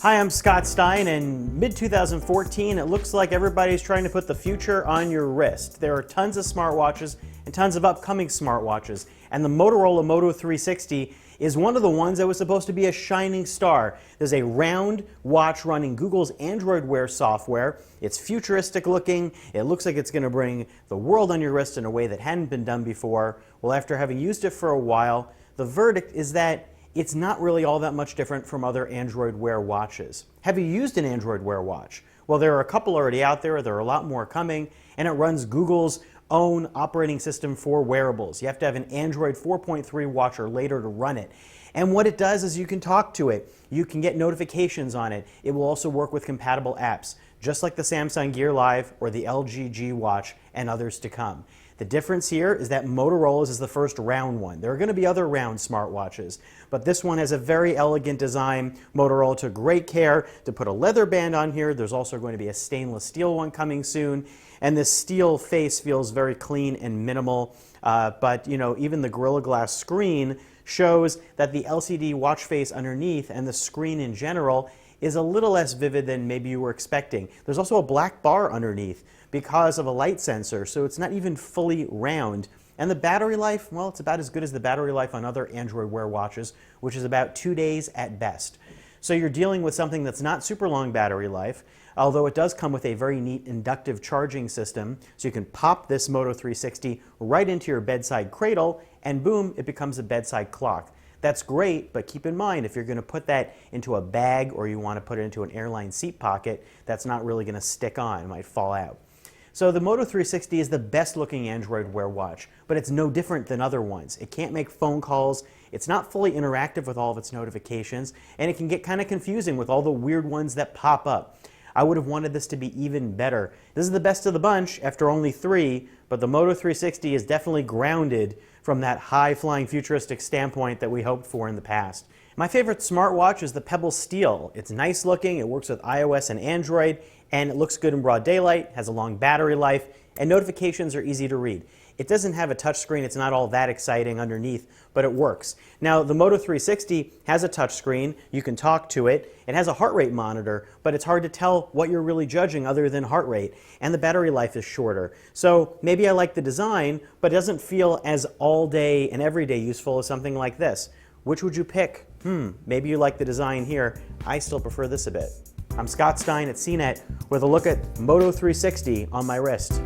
Hi, I'm Scott Stein, and mid-2014, it looks like everybody's trying to put the future on your wrist. There are tons of smartwatches and tons of upcoming smartwatches, and the Motorola Moto 360 is one of the ones that was supposed to be a shining star. There's a round watch running Google's Android Wear software. It's futuristic looking. It looks like it's going to bring the world on your wrist in a way that hadn't been done before. Well, after having used it for a while, the verdict is that it's not really all that much different from other Android Wear watches. Have you used an Android Wear watch? Well, there are a couple already out there. There are a lot more coming, and it runs Google's own operating system for wearables. You have to have an Android 4.3 watch or later to run it. And what it does is you can talk to it. You can get notifications on it. It will also work with compatible apps, just like the Samsung Gear Live or the LG G Watch and others to come. The difference here is that Motorola's is the first round one. There are going to be other round smartwatches, but this one has a very elegant design. Motorola took great care to put a leather band on here. There's also going to be a stainless steel one coming soon, and this steel face feels very clean and minimal, but even the Gorilla Glass screen shows that the LCD watch face underneath and the screen in general is a little less vivid than maybe you were expecting. There's also a black bar underneath because of a light sensor, so it's not even fully round. And the battery life, well, it's about as good as the battery life on other Android Wear watches, which is about 2 days at best. So you're dealing with something that's not super long battery life, although it does come with a very neat inductive charging system. So you can pop this Moto 360 right into your bedside cradle, and boom, it becomes a bedside clock. That's great, but keep in mind, if you're going to put that into a bag or you want to put it into an airline seat pocket, that's not really going to stick on. It might fall out. So the Moto 360 is the best looking Android Wear watch, but it's no different than other ones. It can't make phone calls, it's not fully interactive with all of its notifications, and it can get kind of confusing with all the weird ones that pop up. I would have wanted this to be even better. This is the best of the bunch after only 3, but the Moto 360 is definitely grounded from that high-flying futuristic standpoint that we hoped for in the past. My favorite smartwatch is the Pebble Steel. It's nice looking, it works with iOS and Android, and it looks good in broad daylight, has a long battery life, and notifications are easy to read. It doesn't have a touchscreen, it's not all that exciting underneath, but it works. Now, the Moto 360 has a touchscreen, you can talk to it, it has a heart rate monitor, but it's hard to tell what you're really judging other than heart rate, and the battery life is shorter. So maybe I like the design, but it doesn't feel as all day and everyday useful as something like this. Which would you pick? Maybe you like the design here. I still prefer this a bit. I'm Scott Stein at CNET with a look at Moto 360 on my wrist.